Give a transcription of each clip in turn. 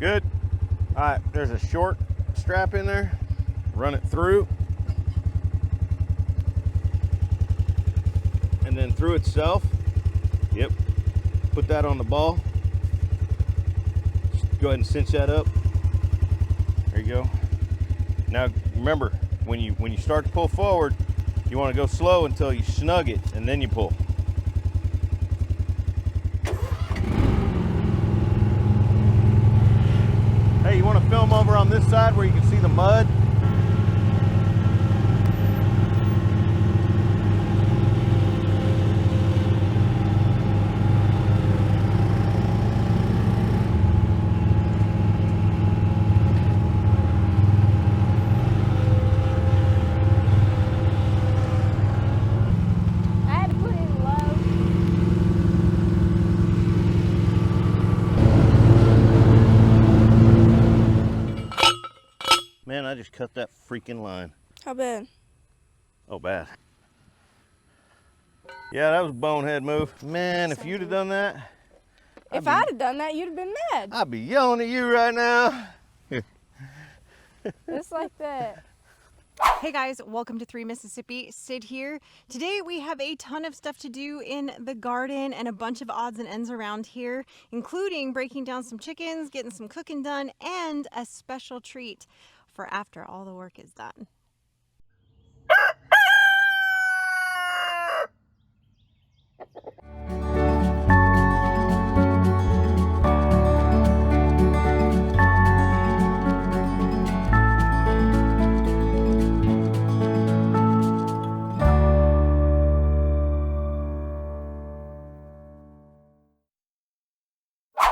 Good. All right, there's a short strap in there. Run it through. And then through itself. Yep. Put that on the ball. Just go ahead and cinch that up. There you go. Now remember, when you start to pull forward, you want to go slow until you snug it, and then you pull. Hey, you want to film over on this side where you can see the mud? Man, I just cut that freaking line. How bad? Oh, bad. Yeah, that was a bonehead move. Man, if you'd have done that. If I'd have done that, you'd have been mad. I'd be yelling at you right now. Just like that. Hey guys, welcome to 3 Mississippi. Sid here. Today we have a ton of stuff to do in the garden and a bunch of odds and ends around here, including breaking down some chickens, getting some cooking done, and a special treat for after all the work is done.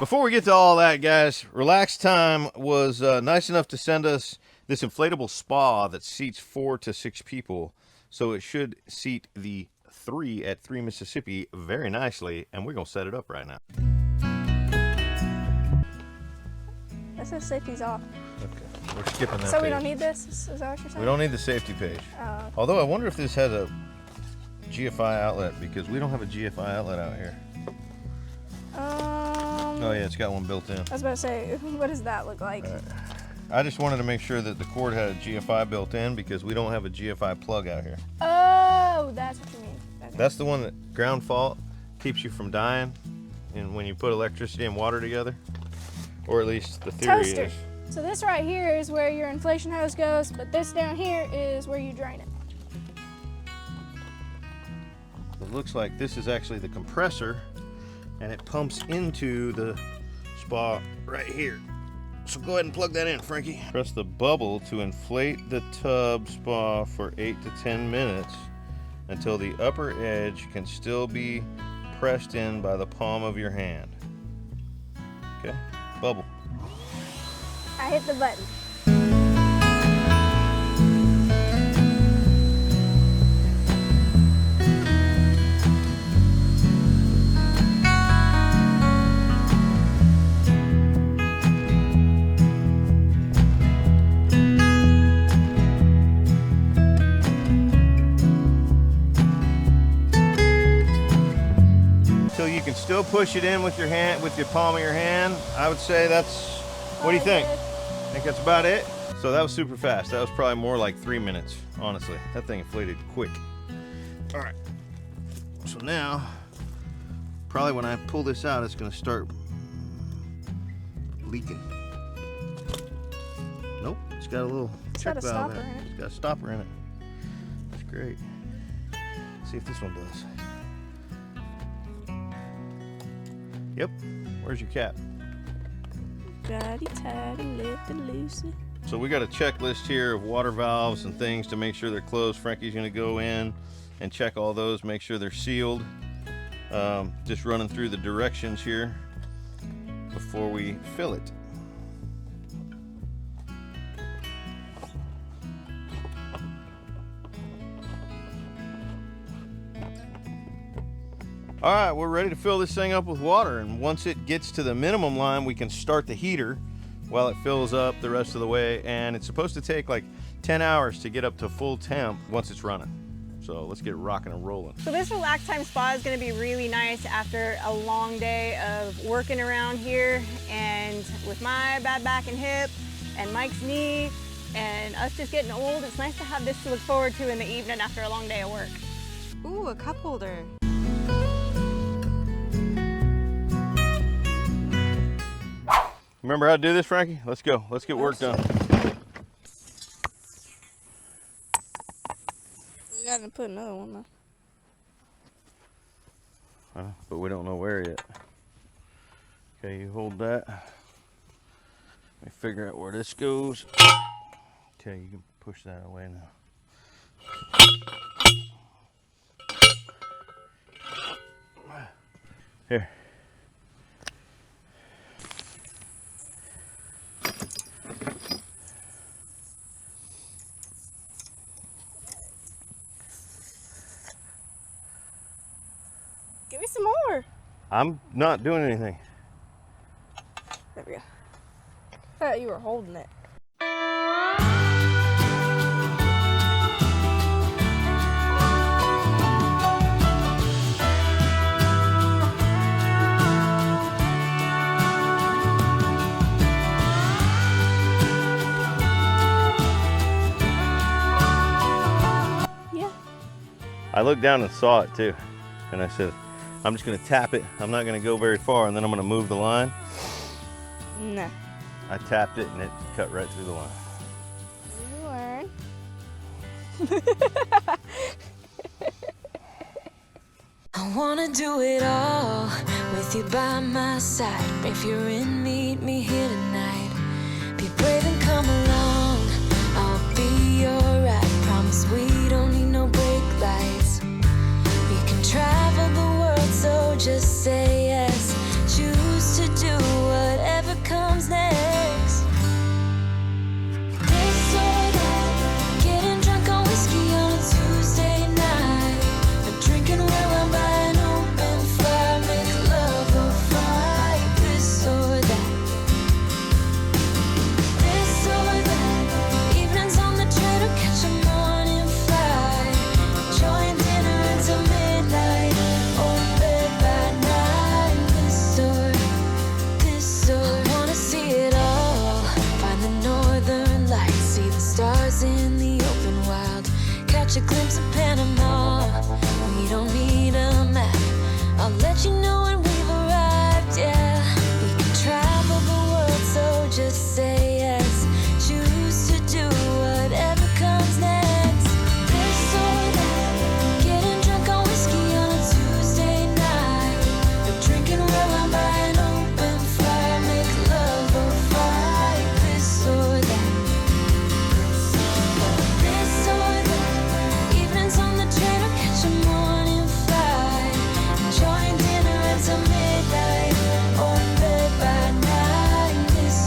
Before we get to all that, guys, Relxtime was nice enough to send us this inflatable spa that seats 4 to 6 people. So it should seat the 3 at 3 Mississippi very nicely, and we're going to set it up right now. That says safety's off. Okay, we're skipping that So we page. don't need this? Is that what you're saying? We don't need the safety page. Oh. Although I wonder if this has a GFI outlet, because we don't have a GFI outlet out here. Oh yeah, it's got one built in. I was about to say, what does that look like? Right. I just wanted to make sure that the cord had a GFI built in because we don't have a GFI plug out here. Oh, that's what you mean. Okay. That's the one that ground fault keeps you from dying, and when you put electricity and water together, or at least the theory Toaster. is. So this right here is where your inflation hose goes, but this down here is where you drain it. It looks like this is actually the compressor, and it pumps into the spa right here. So go ahead and plug that in, Frankie. Press the bubble to inflate the tub spa for 8 to 10 minutes until the upper edge can still be pressed in by the palm of your hand. Okay, bubble. I hit the button. You can still push it in with your hand, with your palm of your hand. I would say that's, what do you think? I think that's about it. So that was super fast. That was probably more like 3 minutes, honestly. That thing inflated quick. All right. So now, probably when I pull this out, it's gonna start leaking. Nope, it's got a little check valve in it. It's got a stopper in it. That's great. Let's see if this one does. Yep. Where's your cap? Tighty, tighty, lifty, loosey. So we got a checklist here of water valves and things to make sure they're closed. Frankie's gonna go in and check all those, make sure they're sealed. Just running through the directions here before we fill it. All right, we're ready to fill this thing up with water, and once it gets to the minimum line, we can start the heater while it fills up the rest of the way, and it's supposed to take like 10 hours to get up to full temp once it's running. So let's get rocking and rolling. So this Relxtime spa is going to be really nice after a long day of working around here and with with my bad back and hip and Mike's knee and us just getting old, it's nice to have this to look forward to in the evening after a long day of work. Ooh, a cup holder. Remember how to do this, Frankie? Let's go. Let's get work done. We gotta put another one though. But we don't know where yet. Okay, you hold that. Let me figure out where this goes. Okay, you can push that away now. Here. Give me some more. I'm not doing anything. There we go. I thought you were holding it. Yeah. I looked down and saw it too. And I said, I'm just gonna tap it. I'm not gonna go very far and then I'm gonna move the line. Nah. I tapped it and it cut right through the line. You learn. I wanna do it all with you by my side. If you're in, meet me here tonight. Be brave and come along. I'll be alright. Promise we don't need no brake lights. We can travel the world, so just say yes. Choose to do whatever comes next. This or that, getting drunk on whiskey on a Tuesday night, or drinking red wine by an open fire, make love or fight. This or that, this or that, evenings on the train or catch a morning flight, enjoying dinner until midnight, or bed by night. This or I wanna see it all. Find the northern lights, see the stars in the open wild, catch a glimpse of Panama. We don't need a map. I'll let you know when we've arrived. Yeah, we can travel the world, so just say yes. Choose to do whatever comes next. This or that, getting drunk on whiskey on a Tuesday night, or drinking red wine by an open fire, make love or fight. This or that, this or that, evenings on the train or catch a morning flight, enjoying dinner until midnight, or bed by night. This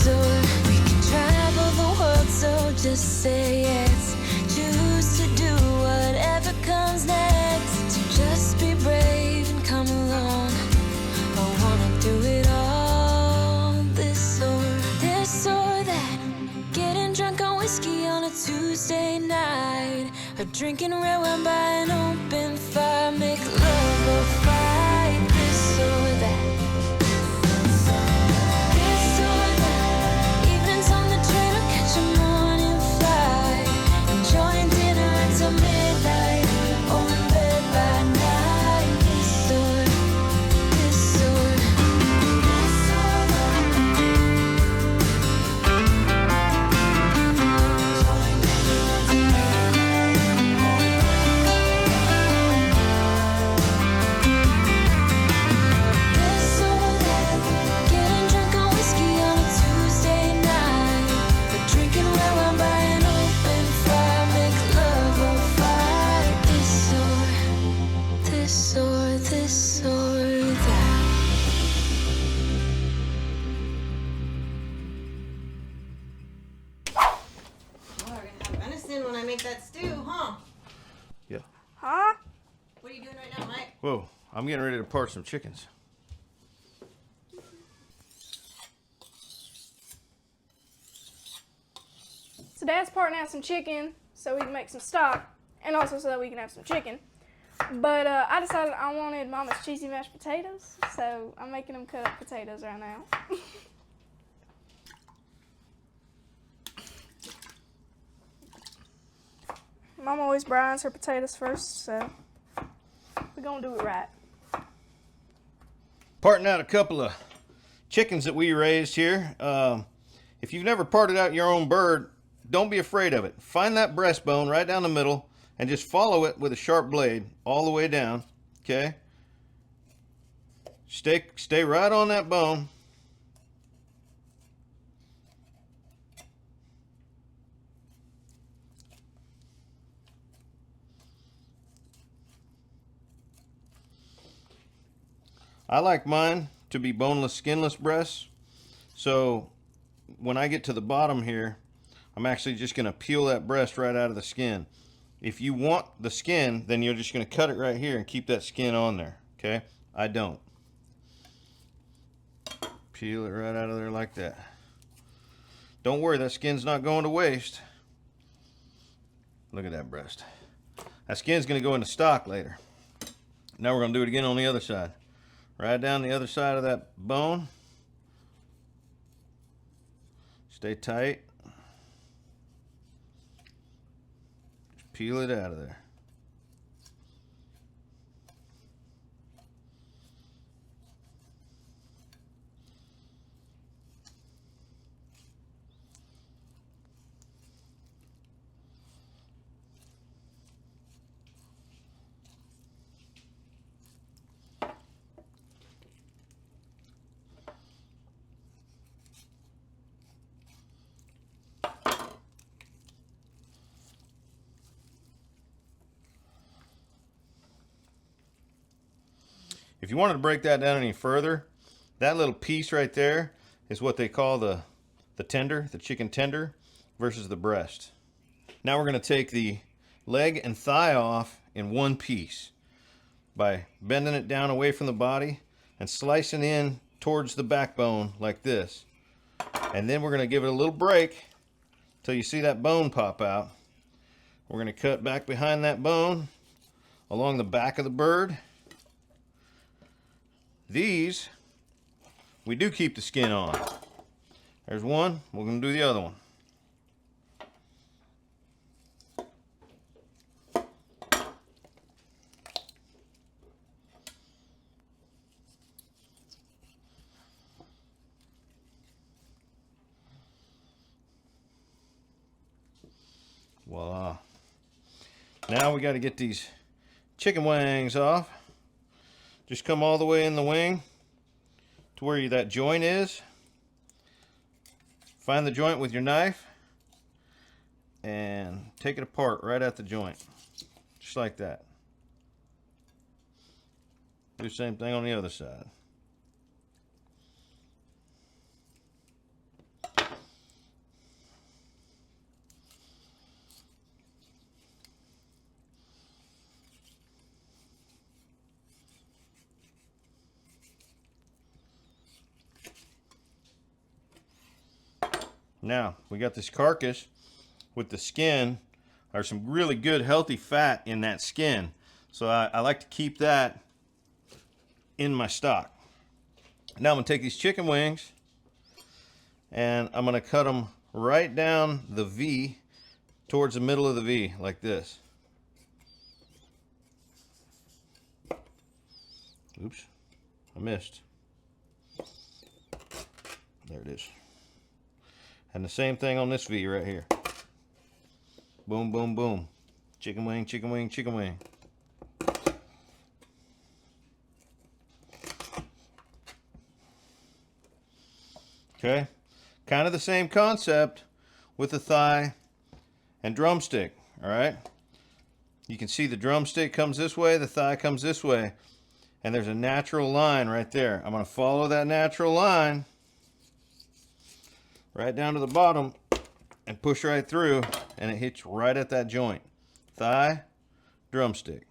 or we can travel the world, so just say yes. Choose to do whatever comes next. So just be brave and come along. I wanna do it all. This or that, getting drunk on whiskey on a Tuesday night, or drinking red wine by an open fire, make love or fight. This or that, this or that, evenings on the train or catch a morning flight, enjoying dinner until midnight, or in bed by night. This or this or that, getting drunk on whiskey on a Tuesday night, or drinking red wine by an open fire, make love or fight. This or that. Oh, we're gonna have venison when I make that stew, huh? Yeah. Huh? What are you doing right now, Mike? Whoa, I'm getting ready to part some chickens. So Dad's parting out some chicken so we can make some stock, and also so that we can have some chicken. But I decided I wanted Mama's cheesy mashed potatoes, so I'm making them cut up potatoes right now. Mom always brines her potatoes first, so we're gonna do it right. Parting out a couple of chickens that we raised here. If you've never parted out your own bird, don't be afraid of it. Find that breastbone right down the middle and just follow it with a sharp blade all the way down. Okay? Stay right on that bone. I like mine to be boneless, skinless breasts. So when I get to the bottom here, I'm actually just going to peel that breast right out of the skin. If you want the skin, then you're just going to cut it right here and keep that skin on there. Okay? I don't. Peel it right out of there like that. Don't worry, that skin's not going to waste. Look at that breast. That skin's going to go into stock later. Now we're going to do it again on the other side. Right down the other side of that bone. Stay tight. Just peel it out of there. If you wanted to break that down any further, that little piece right there is what they call the tender, the chicken tender, versus the breast. Now we're going to take the leg and thigh off in one piece by bending it down away from the body and slicing in towards the backbone like this. And then we're going to give it a little break till you see that bone pop out. We're going to cut back behind that bone along the back of the bird. These, we do keep the skin on. There's one, we're going to do the other one. Voila. Now we got to get these chicken wings off. Just come all the way in the wing to where that joint is. Find the joint with your knife and take it apart right at the joint. Just like that. Do the same thing on the other side. Now, we got this carcass with the skin. There's some really good healthy fat in that skin. So I like to keep that in my stock. Now I'm going to take these chicken wings and I'm going to cut them right down the V towards the middle of the V like this. Oops, I missed. There it is. And the same thing on this V right here. Boom, boom, boom. Chicken wing, chicken wing, chicken wing. Okay, kind of the same concept with the thigh and drumstick, all right? You can see the drumstick comes this way, the thigh comes this way, and there's a natural line right there. I'm gonna follow that natural line right down to the bottom and push right through, and it hits right at that joint. Thigh, drumstick.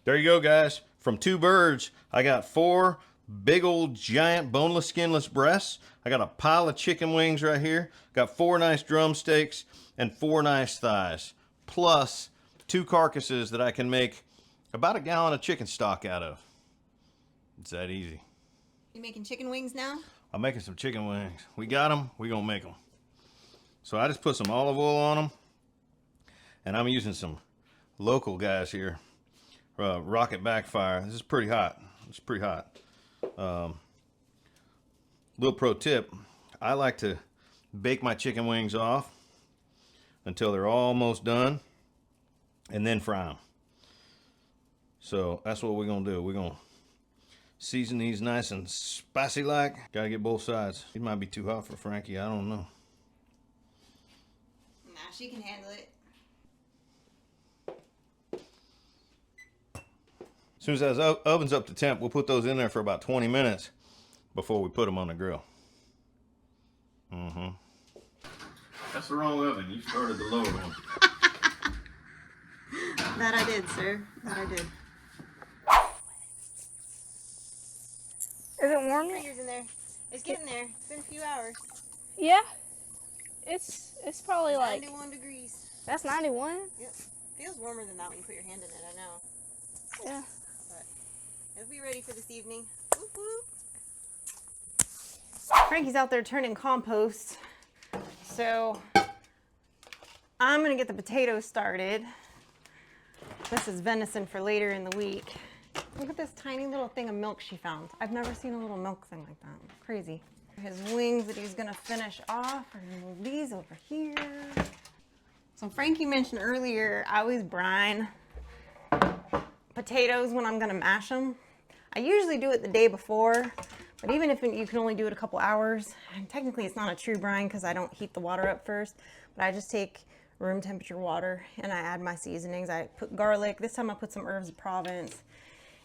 There you go, guys. From two birds, I got 4 big old giant boneless skinless breasts. I got a pile of chicken wings right here. Got 4 nice drumsticks and 4 nice thighs, plus 2 carcasses that I can make about a gallon of chicken stock out of. It's that easy. You making chicken wings now? I'm making some chicken wings. We got them, we gonna make them. So I just put some olive oil on them, and I'm using some local guys here. Rocket Backfire. This is pretty hot. It's pretty hot. Little pro tip, I like to bake my chicken wings off until they're almost done and then fry them. So that's what we're gonna do. We're gonna season these nice and spicy like. Gotta get both sides. It might be too hot for Frankie, I don't know. Nah, she can handle it. As soon as that oven's up to temp, we'll put those in there for about 20 minutes before we put them on the grill. That's the wrong oven. You started the lower one. That I did, sir. That I did. Is it warm yet? Fingers in there. It's getting there. It's been a few hours. Yeah. It's probably like 91 degrees. That's 91. Yep. Feels warmer than that when you put your hand in it, I know. Yeah. But it'll be ready for this evening. Whoop whoop. Frankie's out there turning compost. So I'm gonna get the potatoes started. This is venison for later in the week. Look at this tiny little thing of milk she found. I've never seen a little milk thing like that. Crazy. His wings that he's gonna finish off are gonna move these over here. So Frankie mentioned earlier, I always brine potatoes when I'm gonna mash them. I usually do it the day before, but even if you can only do it a couple hours, and technically it's not a true brine because I don't heat the water up first, but I just take room temperature water and I add my seasonings. I put garlic. This time I put some herbs of Provence,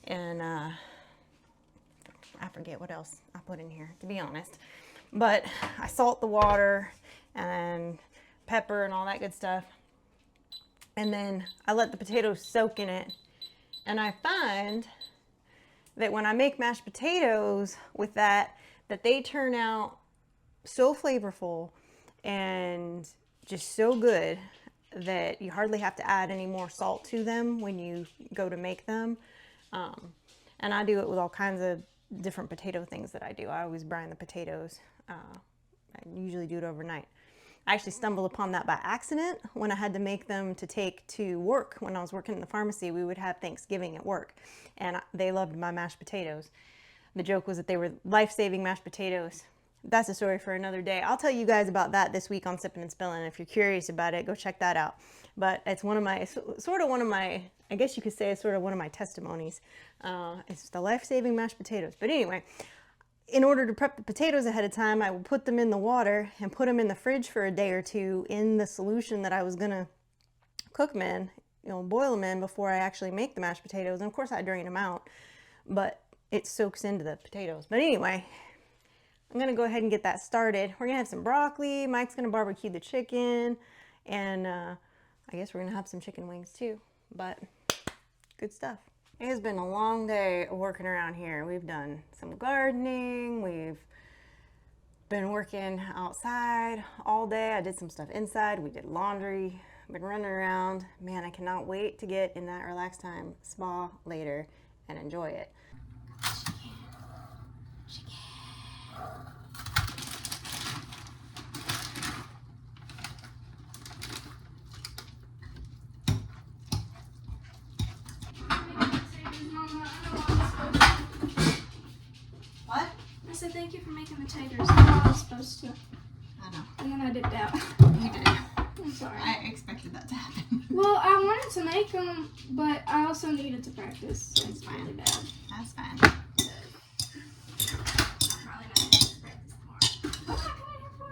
and I forget what else I put in here, to be honest. But I salt the water and pepper and all that good stuff. And then I let the potatoes soak in it. And I find that when I make mashed potatoes with that they turn out so flavorful and just so good that you hardly have to add any more salt to them when you go to make them. And I do it with all kinds of different potato things that I do. I always brine the potatoes. I usually do it overnight. I actually stumbled upon that by accident when I had to make them to take to work. When I was working in the pharmacy, we would have Thanksgiving at work, and they loved my mashed potatoes. The joke was that they were life-saving mashed potatoes. That's a story for another day. I'll tell you guys about that this week on Sippin' and Spillin'. If you're curious about it, go check that out. But it's one of my, I guess you could say it's sort of one of my testimonies. It's the life-saving mashed potatoes. But anyway, in order to prep the potatoes ahead of time, I would put them in the water and put them in the fridge for a day or two in the solution that I was gonna cook them in, boil them in before I actually make the mashed potatoes. And of course I drain them out, but it soaks into the potatoes. But anyway, I'm gonna go ahead and get that started. We're gonna have some broccoli. Mike's gonna barbecue the chicken, and I guess we're gonna have some chicken wings too, but good stuff. It has been a long day of working around here. We've done some gardening. We've been working outside all day. I did some stuff inside. We did laundry. Been running around. Man, I cannot wait to get in that Relxtime spa later and enjoy it. What? I said thank you for making the taters. I know I was supposed to. I know. And then I dipped out. You did. I'm sorry. I expected that to happen. Well, I wanted to make them, but I also needed to practice. It's really bad. That's fine. I'm probably not going to practice tomorrow. What am I coming here for?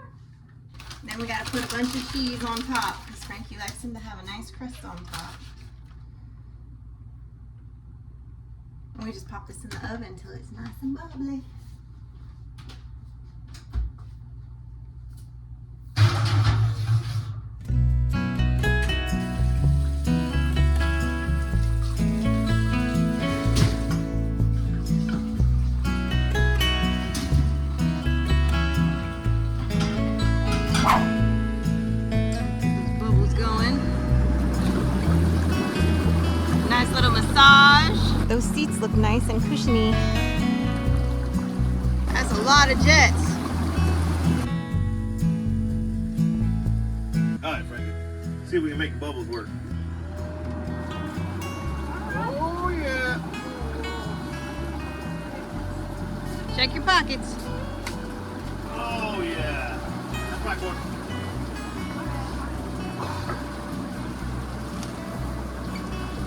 Then we gotta put a bunch of cheese on top because Frankie likes him to have a nice crust on top. And we just pop this in the oven until it's nice and bubbly. Those bubbles going. Nice little massage. those seats look nice and cushiony. That's a lot of jets. All right, Frankie. See if we can make the bubbles work. Oh yeah. Check your pockets. Oh yeah. That's my one.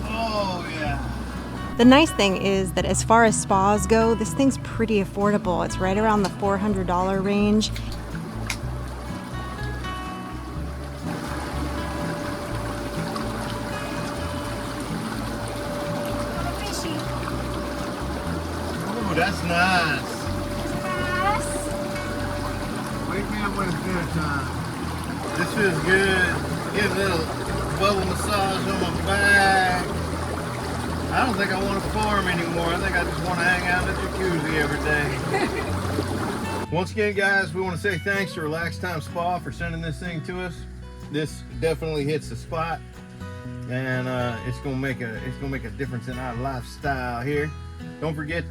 Oh yeah. The nice thing is that as far as spas go, this thing's pretty affordable. It's right around the $400 range. Ooh, that's nice. Wake me up when it's dinner time. This feels good. Get a little bubble massage on my back. I don't think I want to farm anymore. I think I just want to hang out in the jacuzzi every day. Once again, guys, we want to say thanks to Relxtime Spa for sending this thing to us. This definitely hits the spot, and it's gonna make a difference in our lifestyle here. Don't forget,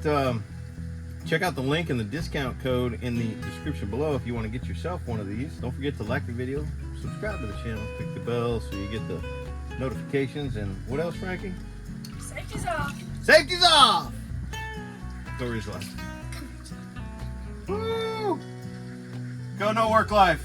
check out the link and the discount code in the description below if you want to get yourself one of these. Don't forget to like the video, subscribe to the channel, click the bell so you get the notifications. And what else, Frankie? Safety's off. Safety's off! Story's life. Woo! Go no work life.